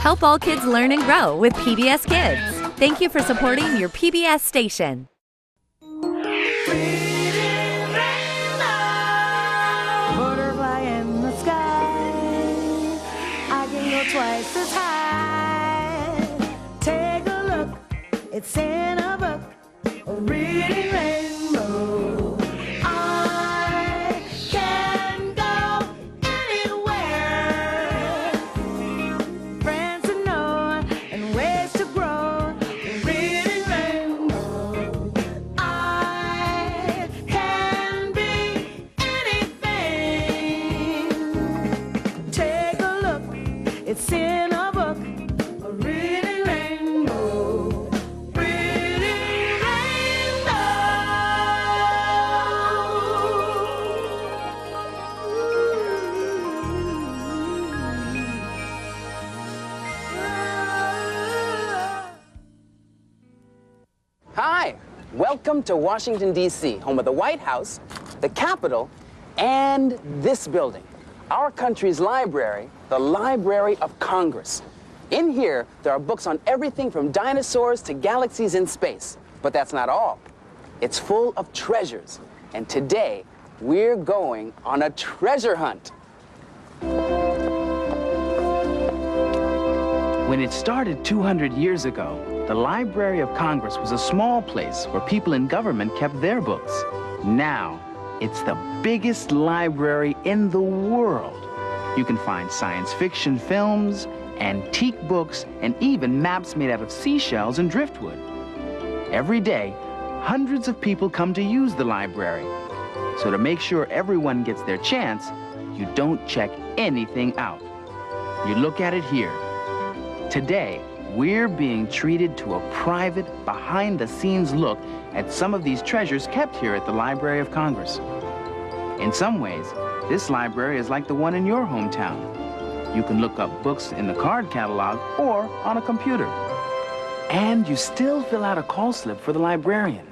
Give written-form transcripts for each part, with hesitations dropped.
Help all kids learn and grow with PBS Kids. Thank you for supporting your PBS station. Butterfly in the sky, I can go twice as high. Take a look, it's in a book, a reading rainbow. I can go anywhere. Friends to know and ways to grow, a reading rainbow. I can be anything. Take a look, it's in a book, a reading rainbow. Reading rainbow. Hi, welcome to Washington, D.C., home of the White House, the Capitol, and this building, our country's library, the Library of Congress. In here, there are books on everything from dinosaurs to galaxies in space. But that's not all. It's full of treasures. And today, we're going on a treasure hunt. When it started 200 years ago, the Library of Congress was a small place where people in government kept their books. Now, it's the biggest library in the world. You can find science fiction films, antique books, and even maps made out of seashells and driftwood. Every day, hundreds of people come to use the library. So to make sure everyone gets their chance, you don't check anything out. You look at it here. Today, we're being treated to a private, behind-the-scenes look at some of these treasures kept here at the Library of Congress. In some ways, this library is like the one in your hometown. You can look up books in the card catalog or on a computer. And you still fill out a call slip for the librarian.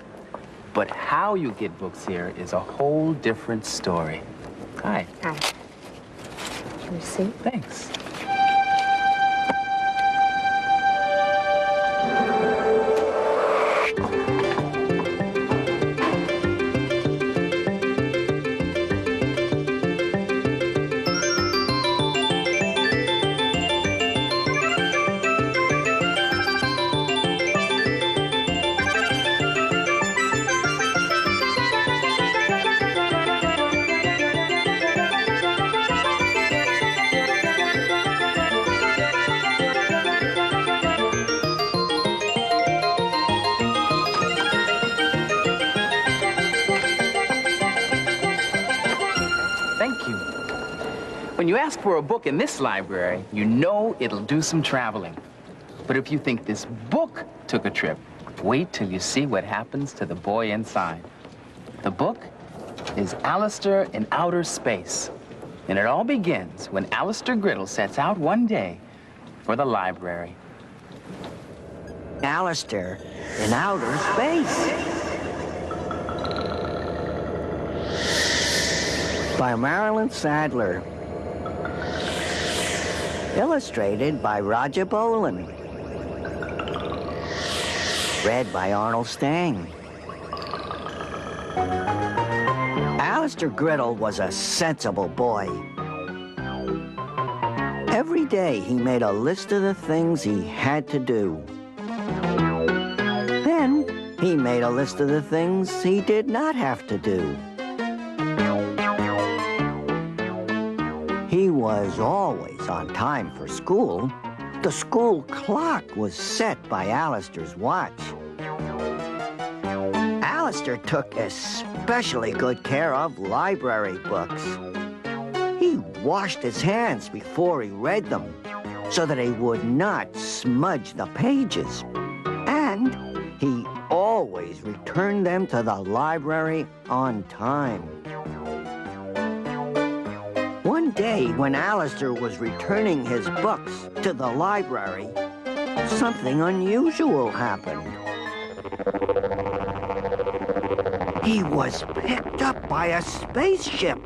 But how you get books here is a whole different story. Hi. Hi. Your receipt? Thanks. Thank you. When you ask for a book in this library, you know it'll do some traveling. But if you think this book took a trip, wait till you see what happens to the boy inside. The book is Alistair in Outer Space. And it all begins when Alistair Griddle sets out one day for the library. Alistair in Outer Space. By Marilyn Sadler. Illustrated by Roger Bolin. Read by Arnold Stang. Alistair Griddle was a sensible boy. Every day he made a list of the things he had to do. Then he made a list of the things he did not have to do. He was always on time for school. The school clock was set by Alistair's watch. Alistair took especially good care of library books. He washed his hands before he read them so that he would not smudge the pages. And he always returned them to the library on time. One day, when Alistair was returning his books to the library, something unusual happened. He was picked up by a spaceship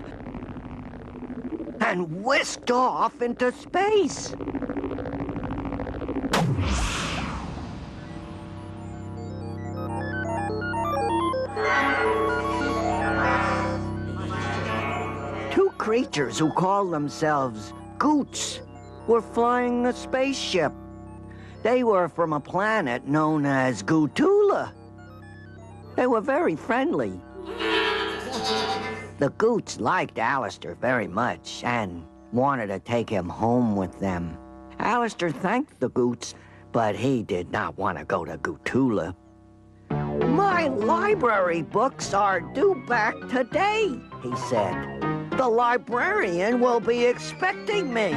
and whisked off into space. Two creatures who call themselves Goots were flying a spaceship. They were from a planet known as Gutula. They were very friendly. The Goots liked Alistair very much and wanted to take him home with them. Alistair thanked the Goots, but he did not want to go to Gutula. "My library books are due back today," he said. "The librarian will be expecting me."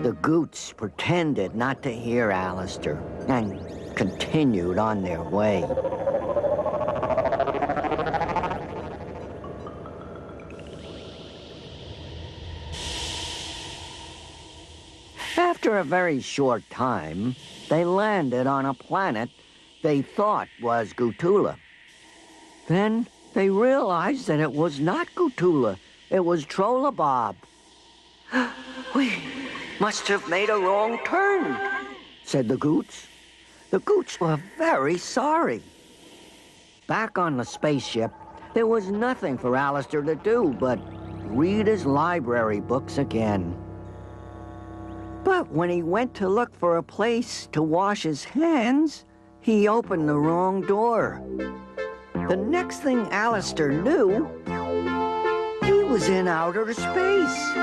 The Goots pretended not to hear Alistair and continued on their way. After a very short time, they landed on a planet they thought was Gutula. Then they realized that it was not Gutula. It was Trollabob. "We must have made a wrong turn," said the Goots. The Goots were very sorry. Back on the spaceship, there was nothing for Alistair to do but read his library books again. But when he went to look for a place to wash his hands, he opened the wrong door. The next thing Alistair knew, he was in outer space.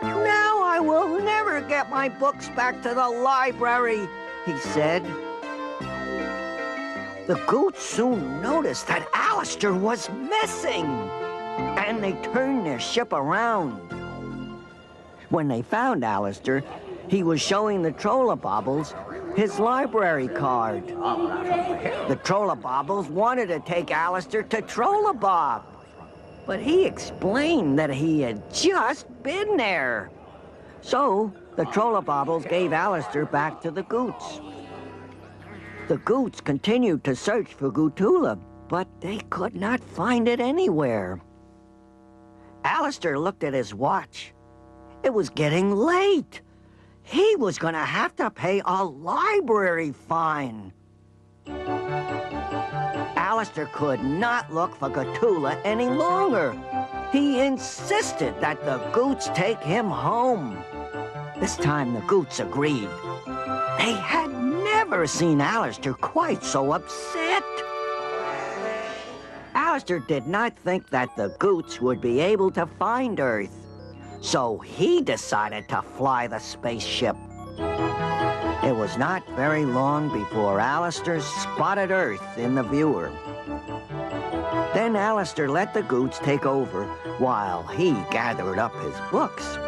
"Now I will never get my books back to the library," he said. The Goots soon noticed that Alistair was missing, and they turned their ship around. When they found Alistair, he was showing the Trollabobbles his library card. The Trollabobbles wanted to take Alistair to Trollabob, but he explained that he had just been there. So the Trollabobbles gave Alistair back to the Goots. The Goots continued to search for Gutula, but they could not find it anywhere. Alistair looked at his watch. It was getting late. He was going to have to pay a library fine. Alistair could not look for Gutula any longer. He insisted that the Goots take him home. This time the Goots agreed. They had never seen Alistair quite so upset. Alistair did not think that the Goots would be able to find Earth. So he decided to fly the spaceship. It was not very long before Alistair spotted Earth in the viewer. Then Alistair let the Goots take over while he gathered up his books.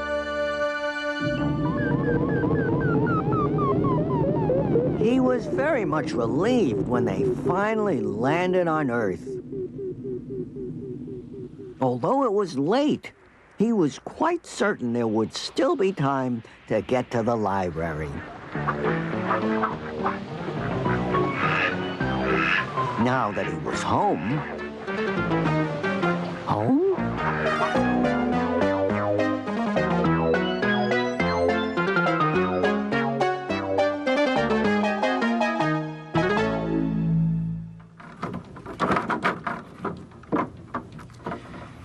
He was very much relieved when they finally landed on Earth. Although it was late, he was quite certain there would still be time to get to the library. Now that he was home... Home?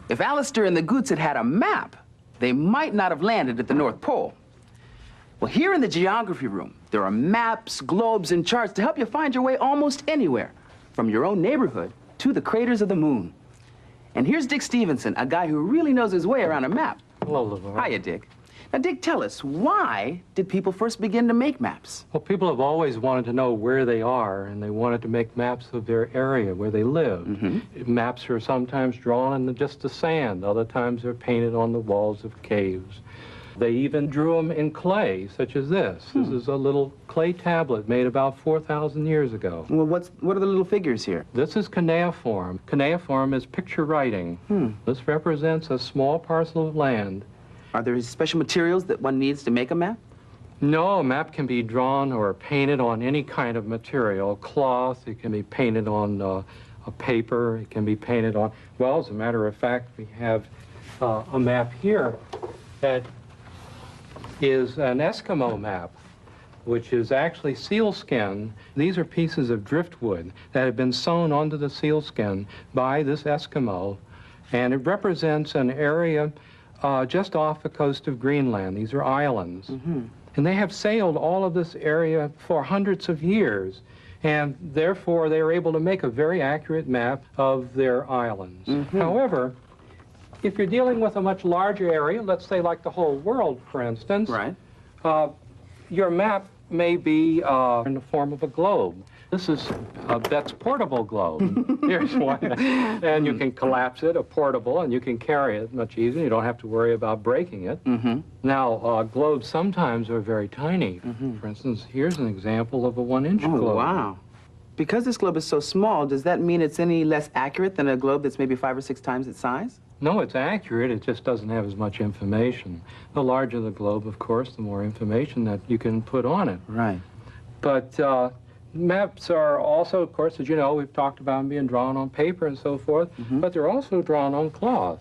If Alistair and the Goots had had a map, they might not have landed at the North Pole. Well, here in the geography room, there are maps, globes, and charts to help you find your way almost anywhere, from your own neighborhood to the craters of the moon. And here's Dick Stevenson, a guy who really knows his way around a map. Hello, Laverne. Hiya, Dick. Now, Dick, tell us, why did people first begin to make maps? Well, people have always wanted to know where they are, and they wanted to make maps of their area, where they live. Maps are sometimes drawn in just the sand. Other times they're painted on the walls of caves. They even drew them in clay, such as this. This is a little clay tablet made about 4,000 years ago. Well, what are the little figures here? This is cuneiform. Cuneiform is picture writing. This represents a small parcel of land. Are there special materials that one needs to make a map? No, a map can be drawn or painted on any kind of material. Cloth, it can be painted on a paper, it can be painted on... Well, as a matter of fact, we have a map here that is an Eskimo map, which is actually sealskin. These are pieces of driftwood that have been sewn onto the sealskin by this Eskimo, and it represents an area just off the coast of Greenland. These are islands. And they have sailed all of this area for hundreds of years, and therefore they are able to make a very accurate map of their islands. However, if you're dealing with a much larger area, let's say like the whole world, for instance, Right. Your map may be in the form of a globe. This is that's portable globe. Here's one, and you can collapse it, a portable, and you can carry it much easier. You don't have to worry about breaking it. Now, globes sometimes are very tiny. For instance, here's an example of a 1-inch globe. Oh, wow. Because this globe is so small, does that mean it's any less accurate than a globe that's maybe 5 or 6 times its size? No, it's accurate. It just doesn't have as much information. The larger the globe, of course, the more information that you can put on it. Right. But maps are also, of course, as you know, we've talked about them being drawn on paper and so forth, but they're also drawn on cloth.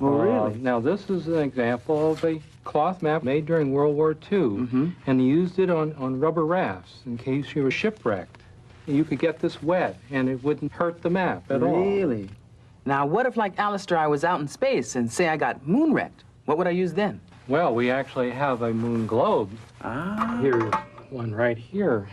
Oh, really? Now, this is an example of a cloth map made during World War II, and they used it on rubber rafts in case you were shipwrecked. You could get this wet, and it wouldn't hurt the map at all. Really? Now, what if, like Alistair, I was out in space and say I got moon wrecked? What would I use then? Well, we actually have a moon globe. Ah. Here's one right here.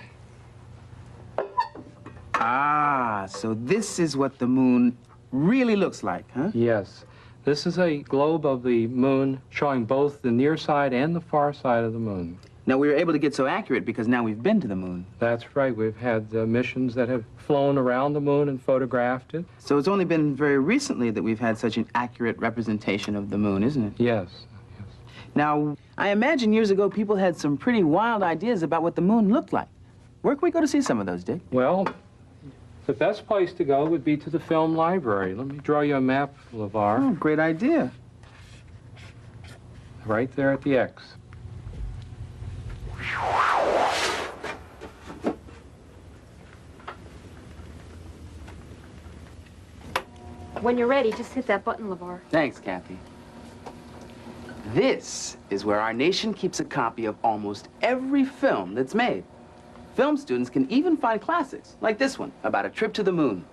Ah, so this is what the moon really looks like, huh? Yes. This is a globe of the moon showing both the near side and the far side of the moon. Now, we were able to get so accurate because now we've been to the moon. That's right. We've had missions that have flown around the moon and photographed it. So it's only been very recently that we've had such an accurate representation of the moon, isn't it? Yes. Now, I imagine years ago people had some pretty wild ideas about what the moon looked like. Where can we go to see some of those, Dick? Well, the best place to go would be to the film library. Let me draw you a map, LeVar. Oh, great idea. Right there at the X. When you're ready, just hit that button, LeVar. Thanks, Kathy. This is where our nation keeps a copy of almost every film that's made. Film students can even find classics, like this one, about a trip to the moon.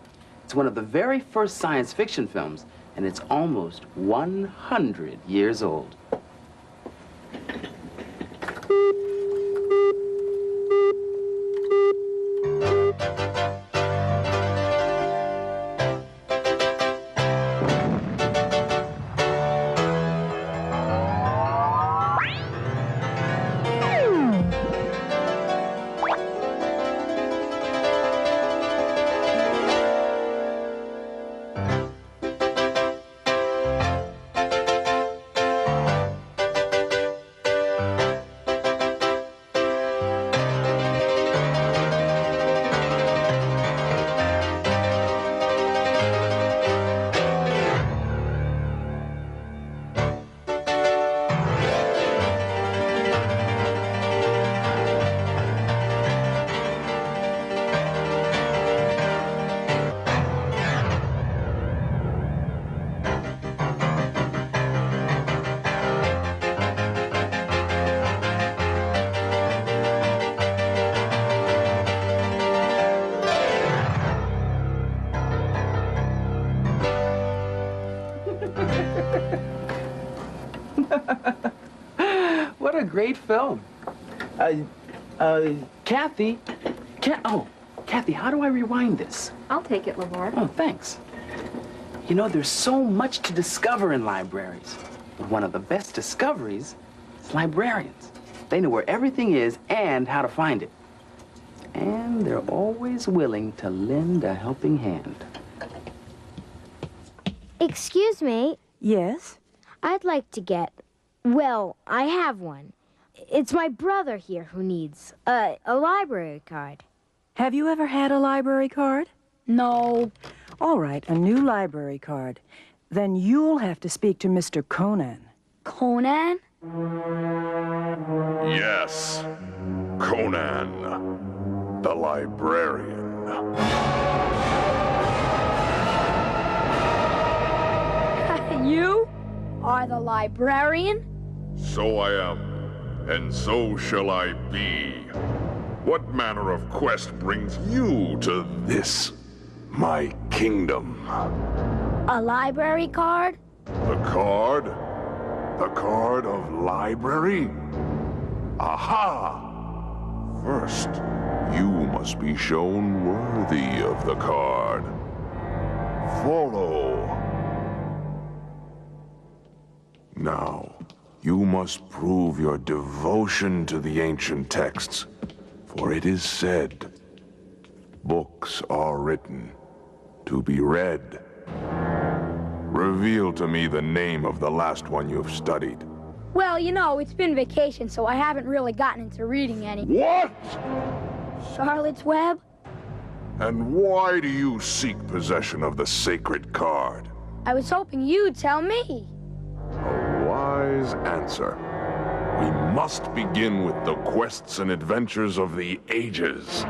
It's one of the very first science fiction films, and it's almost 100 years old. What a great film. Kathy, Kathy, how do I rewind this? I'll take it, LeVar. Oh, thanks. You know, there's so much to discover in libraries. But one of the best discoveries is librarians. They know where everything is and how to find it. And they're always willing to lend a helping hand. Excuse me. Yes? I'd like to get... Well, I have one. It's my brother here who needs a library card. Have you ever had a library card? No. All right, a new library card. Then you'll have to speak to Mr. Conan. Conan? Yes, Conan, the librarian. You are the librarian? So I am. and so shall I be. What manner of quest brings you to this, my kingdom? A library card? The card? The card of library? Aha! First, you must be shown worthy of the card. Follow. Now, you must prove your devotion to the ancient texts, for it is said, books are written to be read. Reveal to me the name of the last one you've studied. Well, you know, it's been vacation, so I haven't really gotten into reading any. What? Charlotte's Web? And why do you seek possession of the sacred card? I was hoping you'd tell me. A wise answer. We must begin with the quests and adventures of the ages.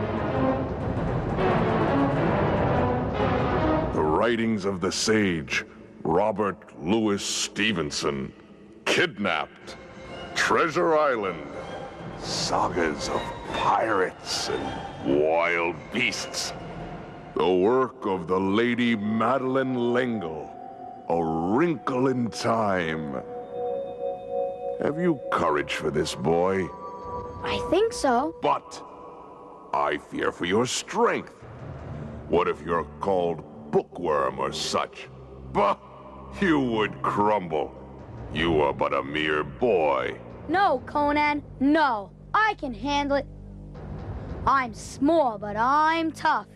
The writings of the sage Robert Louis Stevenson. Kidnapped. Treasure Island. Sagas of pirates and wild beasts. The work of the Lady Madeline L'Engle. A Wrinkle in Time. Have you courage for this, boy? I think so. But I fear for your strength. What if you're called bookworm or such? Bah! You would crumble. You are but a mere boy. No, Conan, no. I can handle it. I'm small, but I'm tough.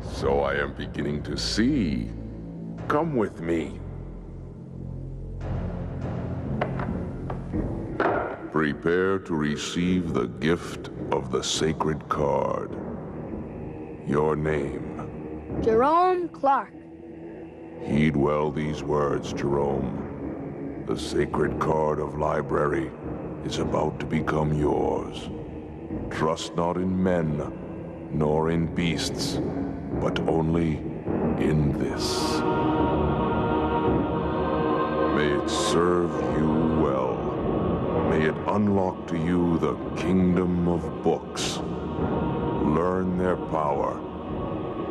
So I am beginning to see. Come with me. Prepare to receive the gift of the sacred card. Your name. Jerome Clark. Heed well these words, Jerome. The sacred card of library is about to become yours. Trust not in men, nor in beasts, but only in this. May it serve you well. May it unlock to you the kingdom of books. Learn their power.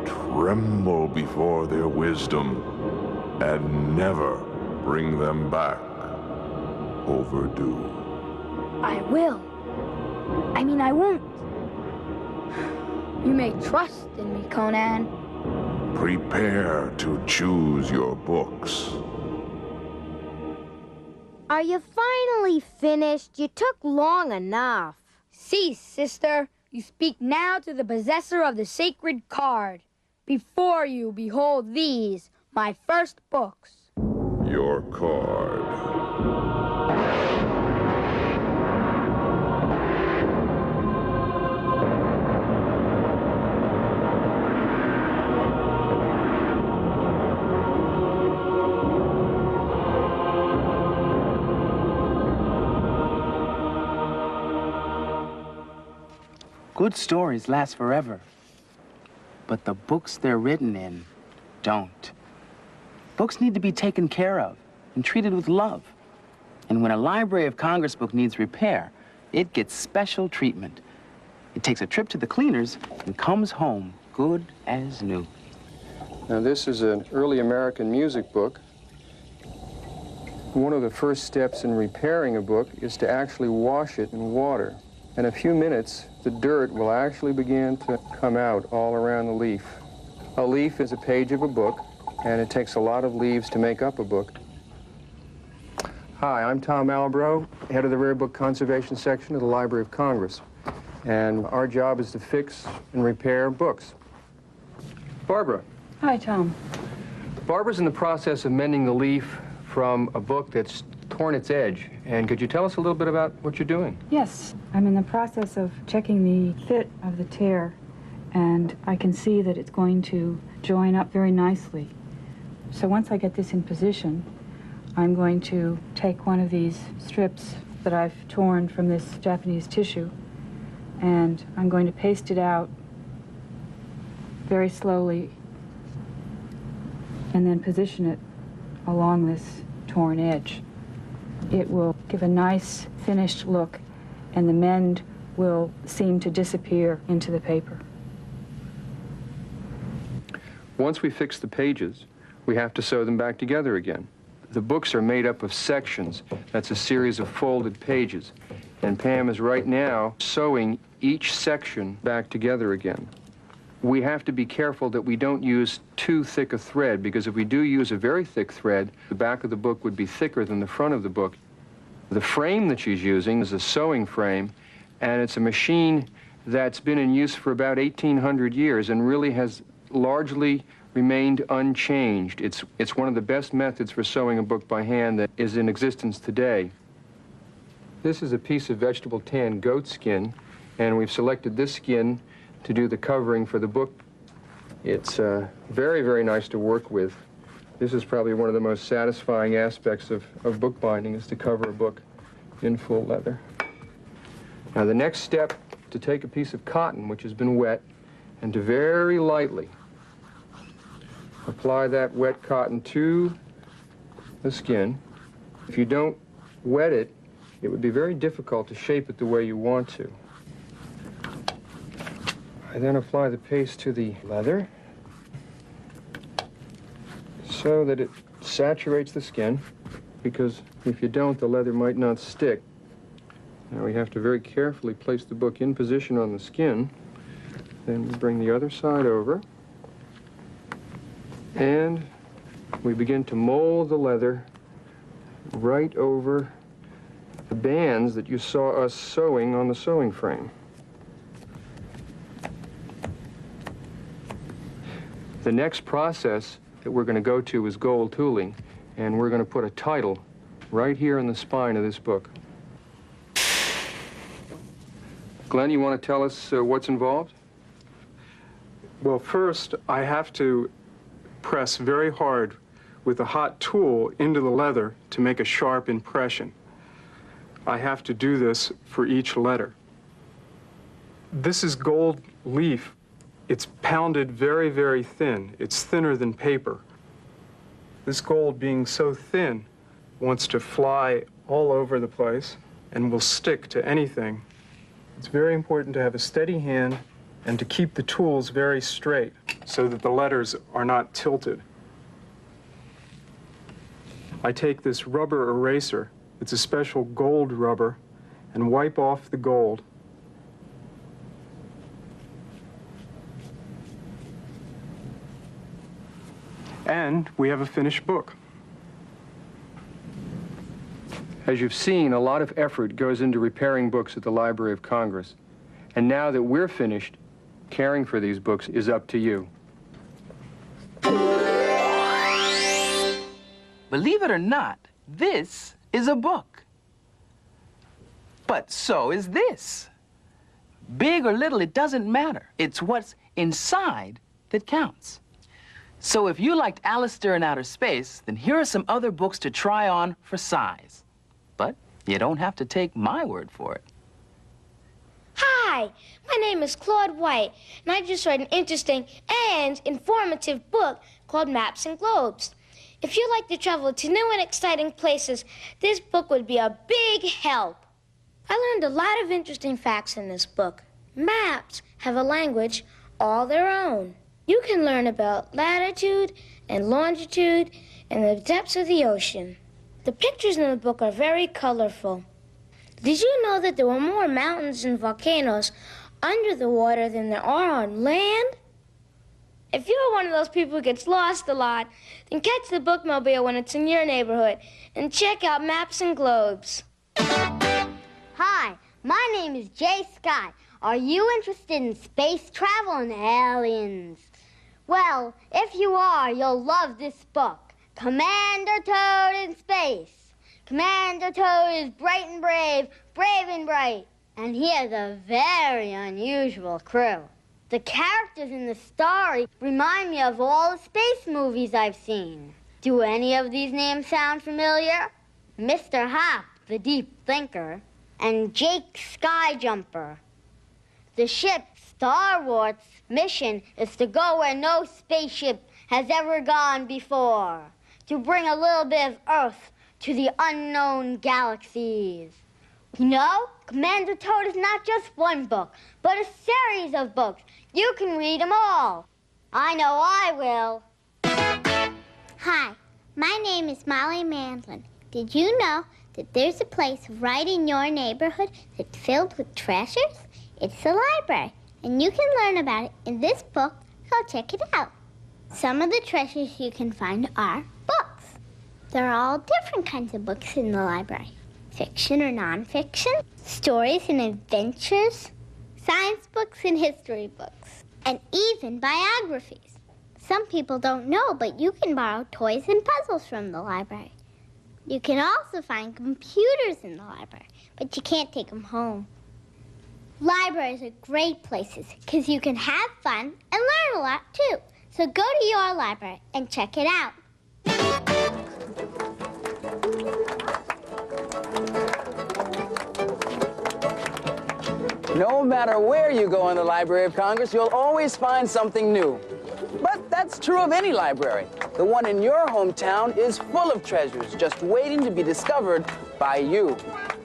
Tremble before their wisdom. And never bring them back overdue. I will. I won't. You may trust in me, Conan. Prepare to choose your books. Are you finally finished? You took long enough. Cease, sister. You speak now to the possessor of the sacred card. Before you behold these, my first books. Your card. Good stories last forever, but the books they're written in don't. Books need to be taken care of and treated with love. And when a Library of Congress book needs repair, it gets special treatment. It takes a trip to the cleaners and comes home good as new. Now, this is an early American music book. One of the first steps in repairing a book is to actually wash it in water. In a few minutes, the dirt will actually begin to come out all around the leaf. A leaf is a page of a book, and it takes a lot of leaves to make up a book. Hi, I'm Tom Albro, head of the Rare Book Conservation Section of the Library of Congress. And our job is to fix and repair books. Barbara. Hi, Tom. Barbara's in the process of mending the leaf from a book that's torn its edge. And could you tell us a little bit about what you're doing? Yes, I'm in the process of checking the fit of the tear, and I can see that it's going to join up very nicely. So once I get this in position, I'm going to take one of these strips that I've torn from this Japanese tissue, and I'm going to paste it out very slowly and then position it along this torn edge. It will give a nice finished look, and the mend will seem to disappear into the paper. Once we fix the pages, we have to sew them back together again. The books are made up of sections. That's a series of folded pages. And Pam is right now sewing each section back together again. We have to be careful that we don't use too thick a thread, because if we do use a very thick thread, the back of the book would be thicker than the front of the book. The frame that she's using is a sewing frame, and it's a machine that's been in use for about 1,800 years and really has largely remained unchanged. It's one of the best methods for sewing a book by hand that is in existence today. This is a piece of vegetable tan goat skin, and we've selected this skin to do the covering for the book. It's very, very nice to work with. This is probably one of the most satisfying aspects of bookbinding, is to cover a book in full leather. Now the next step, to take a piece of cotton which has been wet and to very lightly apply that wet cotton to the skin. If you don't wet it, it would be very difficult to shape it the way you want to. I then apply the paste to the leather so that it saturates the skin, because if you don't, the leather might not stick. Now we have to very carefully place the book in position on the skin. Then we bring the other side over, and we begin to mold the leather right over the bands that you saw us sewing on the sewing frame. The next process that we're going to go to is gold tooling, and we're going to put a title right here in the spine of this book. Glenn, you want to tell us what's involved? Well, first, I have to press very hard with a hot tool into the leather to make a sharp impression. I have to do this for each letter. This is gold leaf. It's pounded very, very thin. It's thinner than paper. This gold, being so thin, wants to fly all over the place and will stick to anything. It's very important to have a steady hand and to keep the tools very straight so that the letters are not tilted. I take this rubber eraser, it's a special gold rubber, and wipe off the gold. And we have a finished book. As you've seen, a lot of effort goes into repairing books at the Library of Congress. And now that we're finished, caring for these books is up to you. Believe it or not, this is a book. But so is this. Big or little, it doesn't matter. It's what's inside that counts. So if you liked Alistair in Outer Space, then here are some other books to try on for size. But you don't have to take my word for it. Hi, my name is Claude White, and I just read an interesting and informative book called Maps and Globes. If you like to travel to new and exciting places, this book would be a big help. I learned a lot of interesting facts in this book. Maps have a language all their own. You can learn about latitude and longitude and the depths of the ocean. The pictures in the book are very colorful. Did you know that there were more mountains and volcanoes under the water than there are on land? If you're one of those people who gets lost a lot, then catch the bookmobile when it's in your neighborhood and check out Maps and Globes. Hi, my name is Jay Scott. Are you interested in space travel and aliens? Well, if you are, you'll love this book, Commander Toad in Space. Commander Toad is bright and brave, brave and bright, and he has a very unusual crew. The characters in the story remind me of all the space movies I've seen. Do any of these names sound familiar? Mr. Hop, the deep thinker, and Jake Skyjumper. The ship Starwart's mission is to go where no spaceship has ever gone before, to bring a little bit of Earth to the unknown galaxies. You know, Commander Toad is not just one book, but a series of books. You can read them all. I know I will. Hi, my name is Molly Mandlin. Did you know that there's a place right in your neighborhood that's filled with treasures? It's the library, and you can learn about it in this book. Go check it out. Some of the treasures you can find are books. There are all different kinds of books in the library. Fiction or nonfiction, stories and adventures, science books and history books, and even biographies. Some people don't know, but you can borrow toys and puzzles from the library. You can also find computers in the library, but you can't take them home. Libraries are great places because you can have fun and learn a lot too. So go to your library and check it out. No matter where you go in the Library of Congress, you'll always find something new. But that's true of any library. The one in your hometown is full of treasures just waiting to be discovered by you.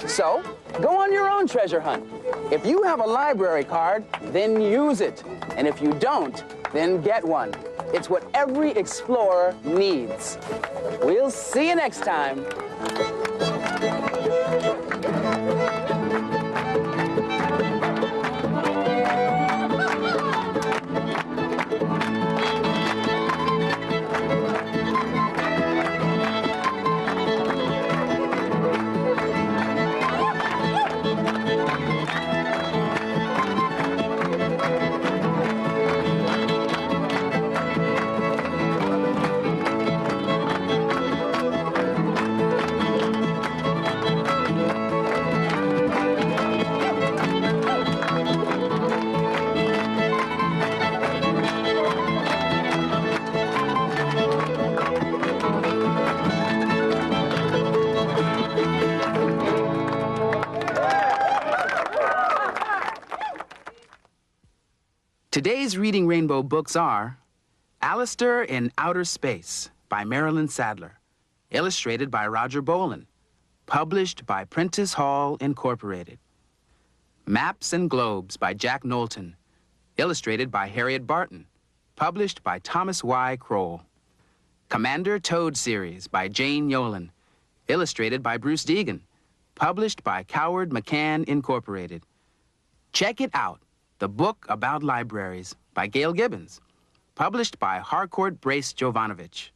So, go on your own treasure hunt. If you have a library card, then use it. And if you don't, then get one. It's what every explorer needs. We'll see you next time. Today's Reading Rainbow books are Alistair in Outer Space by Marilyn Sadler, illustrated by Roger Bolin, published by Prentice Hall, Incorporated. Maps and Globes by Jack Knowlton, illustrated by Harriet Barton, published by Thomas Y. Kroll. Commander Toad series by Jane Yolen, illustrated by Bruce Deegan, published by Coward McCann, Incorporated. Check It Out, the book about libraries by Gail Gibbons, published by Harcourt Brace Jovanovich.